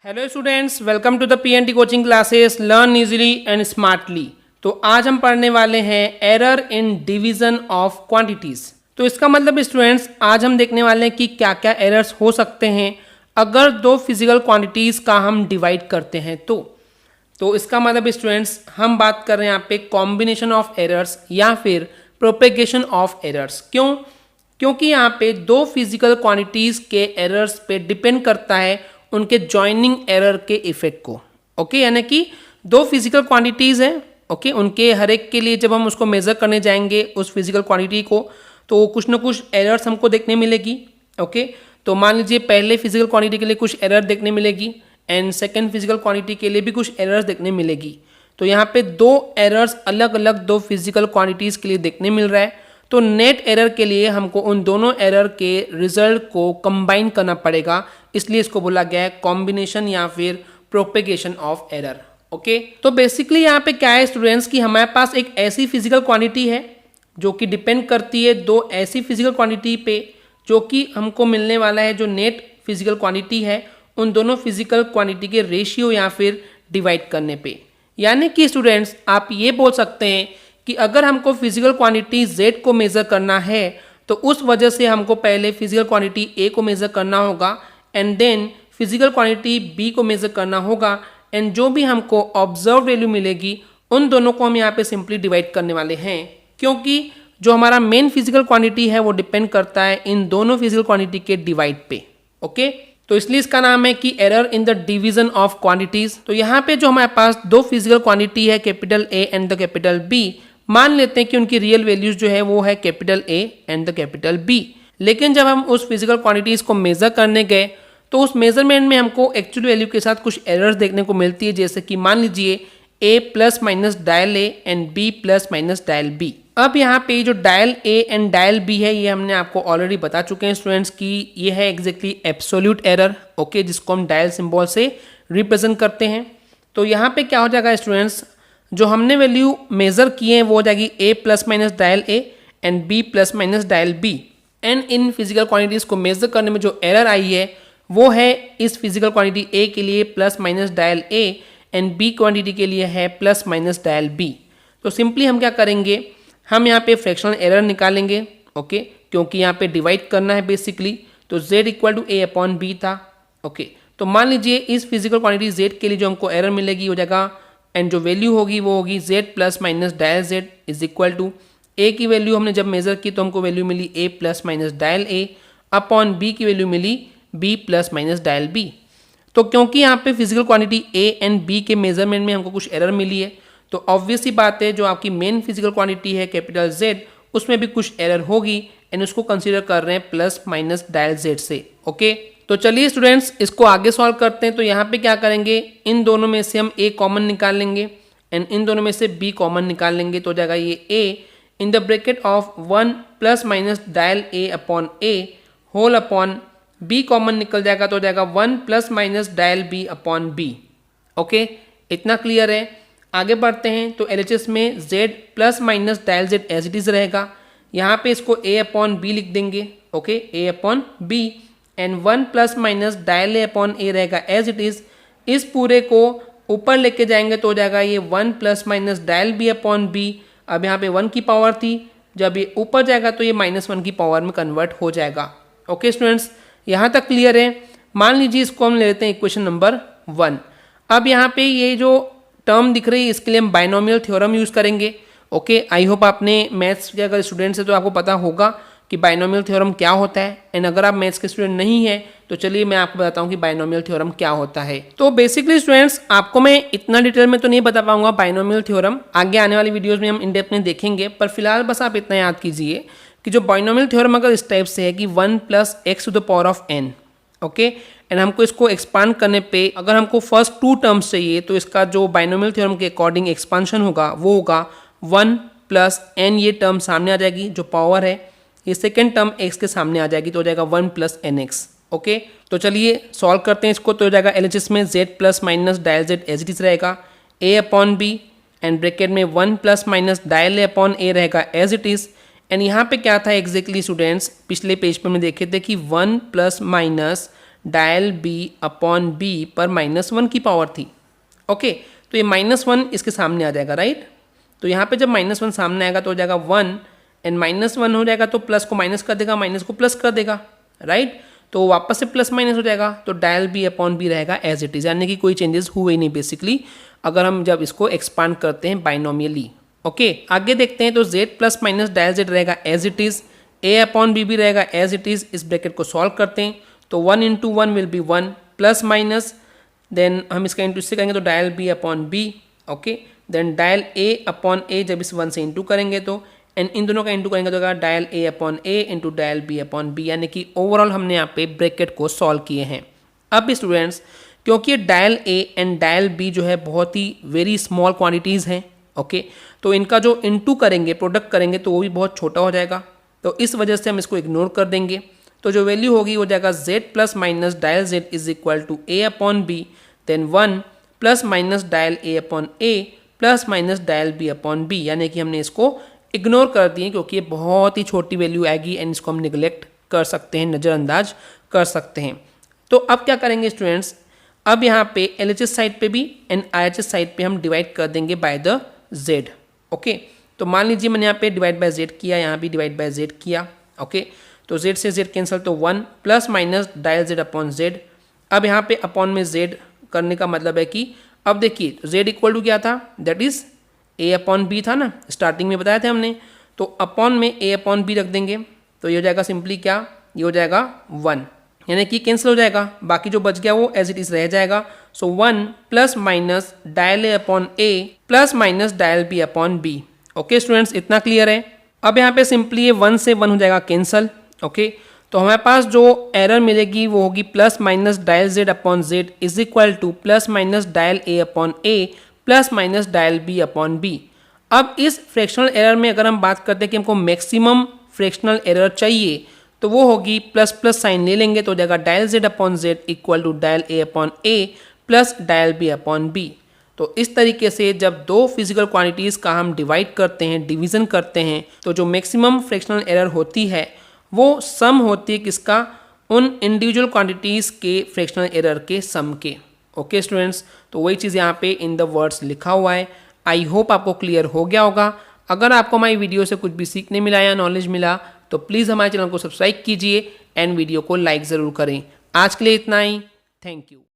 Hello students, welcome to the PNT coaching classes learn easily and smartly. तो आज हम पढ़ने वाले हैं error in division of quantities. तो इसका मतलब स्टूडेंट्स आज हम देखने वाले हैं कि क्या क्या एरर्स हो सकते हैं अगर दो फिजिकल क्वांटिटीज का हम डिवाइड करते हैं। तो इसका मतलब स्टूडेंट्स हम बात कर रहे हैं यहाँ पे कॉम्बिनेशन ऑफ एरर्स या फिर प्रोपेगेशन ऑफ एरर्स। क्योंकि यहाँ पे दो फिजिकल क्वांटिटीज के एरर्स पे डिपेंड करता है उनके जॉइनिंग एरर के इफेक्ट को। ओके, यानी कि दो फिजिकल क्वांटिटीज हैं। ओके, उनके हर एक के लिए जब हम उसको मेजर करने जाएंगे उस फिजिकल क्वांटिटी को, तो कुछ ना कुछ एरर्स हमको देखने मिलेगी। ओके, तो मान लीजिए पहले फिजिकल क्वांटिटी के लिए कुछ एरर देखने मिलेगी एंड सेकेंड फिजिकल क्वांटिटी के लिए भी कुछ एरर्स देखने मिलेगी। तो यहाँ पे दो एरर्स अलग अलग दो फिजिकल क्वांटिटीज के लिए देखने मिल रहा है। तो नेट एरर के लिए हमको उन दोनों एरर के रिजल्ट को कंबाइन करना पड़ेगा, इसलिए इसको बोला गया है कॉम्बिनेशन या फिर प्रोपेगेशन ऑफ एरर। ओके, तो बेसिकली यहाँ पे क्या है स्टूडेंट्स कि हमारे पास एक ऐसी फिजिकल क्वांटिटी है जो कि डिपेंड करती है दो ऐसी फिजिकल क्वांटिटी पे, जो कि हमको मिलने वाला है जो नेट फिजिकल क्वांटिटी है उन दोनों फिजिकल क्वांटिटी के रेशियो या फिर डिवाइड करने पे। यानी कि स्टूडेंट्स आप ये बोल सकते हैं कि अगर हमको फिजिकल क्वांटिटी Z को मेज़र करना है तो उस वजह से हमको पहले फिजिकल क्वांटिटी A को मेज़र करना होगा and then physical quantity B को मेज़र करना होगा एंड जो भी हमको ऑब्जर्व वैल्यू मिलेगी उन दोनों को हम यहाँ पे सिंपली डिवाइड करने वाले हैं, क्योंकि जो हमारा मेन फिजिकल क्वांटिटी है वो डिपेंड करता है इन दोनों फिजिकल क्वांटिटी के डिवाइड पे। ओके, तो इसलिए इसका नाम है कि error in the division of quantities. तो यहाँ पे जो हमारे पास दो फिजिकल क्वांटिटी है capital A and the capital B, मान लेते हैं कि उनकी रियल वैल्यूज जो है वो है capital A and the capital B। लेकिन जब हम उस फिजिकल क्वांटिटीज को मेजर करने गए तो उस मेजरमेंट में हमको एक्चुअल वैल्यू के साथ कुछ एरर्स देखने को मिलती है, जैसे कि मान लीजिए A plus minus dial A and B plus minus dial B। अब यहाँ पे जो dial A and dial B है ये हमने आपको ऑलरेडी बता चुके हैं स्टूडेंट्स की ये है एग्जैक्टली एब्सोल्यूट एरर। ओके, जिसको हम डायल सिंबल से रिप्रेजेंट करते हैं। तो यहाँ पे क्या हो जाएगा स्टूडेंट्स, जो हमने वैल्यू मेजर किए हैं वो हो जाएगी A plus minus dial A and B plus minus dial B। And in physical quantities को मेजर करने में जो एरर आई है वो है इस फिजिकल क्वांटिटी A के लिए plus minus dial A and B quantity के लिए है प्लस माइनस डायल B। तो सिंपली हम क्या करेंगे, हम यहाँ पे फ्रैक्शनल एरर निकालेंगे। ओके, क्योंकि यहाँ पे डिवाइड करना है बेसिकली, तो Z equal to A upon B था। ओके, तो मान लीजिए इस फिजिकल क्वांटिटी Z के लिए जो हमको एरर मिलेगी हो जाएगा एंड जो वैल्यू होगी वो होगी Z plus minus dial Z is equal to A की वैल्यू हमने जब मेजर की तो हमको वैल्यू मिली A plus minus dial A upon B की वैल्यू मिली B plus minus dial B। तो क्योंकि यहाँ पे physical quantity A and B के मेजरमेंट में हमको कुछ एरर मिली है, तो ऑब्वियस सी बात है जो आपकी मेन फिजिकल क्वांटिटी है कैपिटल Z उसमें भी कुछ एरर होगी एंड उसको कंसीडर कर रहे हैं प्लस माइनस डायल Z से। ओके, तो चलिए स्टूडेंट्स इसको आगे सॉल्व करते हैं। तो यहाँ पे क्या करेंगे, इन दोनों में से हम A कॉमन निकाल लेंगे एंड इन दोनों में से B कॉमन निकाल लेंगे। तो हो जाएगा ये A in the bracket of 1 plus minus dial A upon A whole upon B common निकल जाएगा तो हो जाएगा 1 plus minus dial B upon B। Okay, इतना क्लियर है। आगे बढ़ते हैं तो LHS में Z plus minus dial Z as it is रहेगा। यहाँ पे इसको A अपॉन B लिख देंगे। Okay, A upon B and 1 plus minus dial A upon A रहेगा एज इट इज। इस पूरे को ऊपर लेके जाएंगे तो हो जाएगा ये 1 plus minus dial B upon B। अब यहाँ पे 1 की पावर थी, जब ये ऊपर जाएगा तो ये -1 की पावर में कन्वर्ट हो जाएगा। ओके स्टूडेंट्स, यहाँ तक क्लियर है। मान लीजिए इसको हम ले लेते हैं इक्वेशन नंबर 1। अब यहाँ पे ये जो टर्म दिख रही है इसके लिए हम बाइनोमियल थ्योरम यूज़ करेंगे। ओके, आई होप आपने मैथ्स के अगर स्टूडेंट्स है तो आपको पता होगा कि बाइनोमियल थ्योरम क्या होता है एंड अगर आप मैथ्स के स्टूडेंट नहीं है तो चलिए मैं आपको बताता हूँ कि बाइनोमियल थ्योरम क्या होता है। तो बेसिकली स्टूडेंट्स आपको मैं इतना डिटेल में तो नहीं बता पाऊंगा बाइनोमियल थ्योरम, आगे आने वाली वीडियोस में हम इन डेप्थ में देखेंगे, पर फिलहाल बस आप इतना याद कीजिए कि जो बाइनोमियल थ्योरम अगर इस टाइप से है कि 1 plus x to the power of n। Okay, and हमको इसको एक्सपांड करने पे अगर हमको फर्स्ट 2 टर्म्स चाहिए तो इसका जो बाइनोमियल थ्योरम के अकॉर्डिंग एक्सपांशन होगा वो होगा 1 प्लस n, ये टर्म सामने आ जाएगी जो पावर है, ये सेकेंड टर्म x के सामने आ जाएगी तो हो जाएगा 1 प्लस nx। ओके, तो चलिए सॉल्व करते हैं इसको। तो हो जाएगा LHS में Z plus minus dial Z as it is रहेगा A upon B and bracket में 1 plus minus dial A upon A रहेगा एज इट इज। एंड यहाँ पे क्या था एग्जैक्टली स्टूडेंट्स, पिछले पेज पे हमने देखे थे कि 1 plus minus dial B upon B पर -1 की पावर थी। ओके, तो ये -1 इसके सामने आ जाएगा, राइट। तो यहाँ पे जब -1 सामने आएगा तो हो जाएगा 1 एंड -1 हो जाएगा तो प्लस को माइनस कर देगा, माइनस को प्लस कर देगा, राइट। तो वापस से प्लस माइनस हो जाएगा, तो डायल बी अपॉन बी रहेगा एज इट इज़, यानी कि कोई चेंजेस हुए ही नहीं बेसिकली अगर हम जब इसको एक्सपांड करते हैं बाइनोमियली। ओके, आगे देखते हैं तो z plus minus dial z रहेगा as it is, a upon B भी रहेगा एज इट इज़। इस ब्रैकेट को सॉल्व करते हैं तो 1 into 1 will be 1 plus minus, then हम इसका इंटू इससे करेंगे तो dial B upon B. Okay, then dial a upon a, जब इस 1 से इंटू करेंगे तो एंड इन दोनों का इंटू करेंगे तो dial a upon a into dial b upon b, यानी कि ओवरऑल हमने यहाँ पे ब्रैकेट को सॉल्व किए हैं। अब स्टूडेंट्स, क्योंकि dial a and dial b जो है बहुत ही वेरी स्मॉल क्वांटिटीज़ हैं, ओके, तो इनका जो इंटू करेंगे, प्रोडक्ट करेंगे तो वो भी बहुत छोटा हो जाएगा, तो इस वजह से हम इसको इग्नोर कर देंगे। तो जो वैल्यू होगी हो जाएगा z plus minus dial z is equal to a upon b, then 1 plus minus dial a upon a plus minus dial b upon b, यानी कि हमने इसको इग्नोर कर दिए क्योंकि ये बहुत ही छोटी वैल्यू आएगी एंड इसको हम निगलेक्ट कर सकते हैं, नज़रअंदाज कर सकते हैं। तो अब क्या करेंगे स्टूडेंट्स, अब यहाँ पे LHS साइड पे भी एंड IHS साइड पे हम डिवाइड कर देंगे बाय द z। ओके, तो मान लीजिए मैंने यहाँ पे डिवाइड बाय z किया, यहाँ भी डिवाइड बाय z किया। ओके, तो z से z कैंसिल तो 1 plus minus dial z upon z। अब यहाँ पे अपॉन में z करने का मतलब है कि अब देखिए z इक्वल टू क्या था, that is a upon B था ना, स्टार्टिंग में बताया था हमने, तो अपॉन में a अपॉन बी रख देंगे तो ये हो जाएगा सिंपली क्या, ये हो जाएगा 1, यानी कि कैंसिल हो जाएगा, बाकी जो बच गया वो एज इट इज रह जाएगा। सो 1 plus minus dial a upon a plus minus dial b upon b। Okay students, इतना क्लियर है। अब यहाँ पे सिंपली ये 1 से 1 हो जाएगा कैंसल। ओके, तो हमारे पास जो एरर मिलेगी वो होगी plus minus dial z upon z is equal two plus minus dial a upon a plus minus dial b upon b। अब इस फ्रैक्शनल एरर में अगर हम बात करते हैं कि हमको मैक्सिमम फ्रैक्शनल एरर चाहिए तो वो होगी प्लस प्लस साइन ले लेंगे तो हो जाएगा dial z upon z equal to dial a upon a plus dial b upon b। तो इस तरीके से जब दो फिजिकल क्वांटिटीज़ का हम डिवाइड करते हैं, डिवीज़न करते हैं, तो जो मैक्सिमम फ्रैक्शनल एरर होती है वो सम होती है किसका, उन इंडिविजुअल क्वांटिटीज़ के फ्रैक्शनल एरर के सम के। ओके स्टूडेंट्स, तो वही चीज़ यहाँ पे इन द वर्ड्स लिखा हुआ है। आई होप आपको क्लियर हो गया होगा। अगर आपको हमारी वीडियो से कुछ भी सीखने मिला या नॉलेज मिला तो प्लीज़ हमारे चैनल को सब्सक्राइब कीजिए एंड वीडियो को लाइक ज़रूर करें। आज के लिए इतना ही, थैंक यू।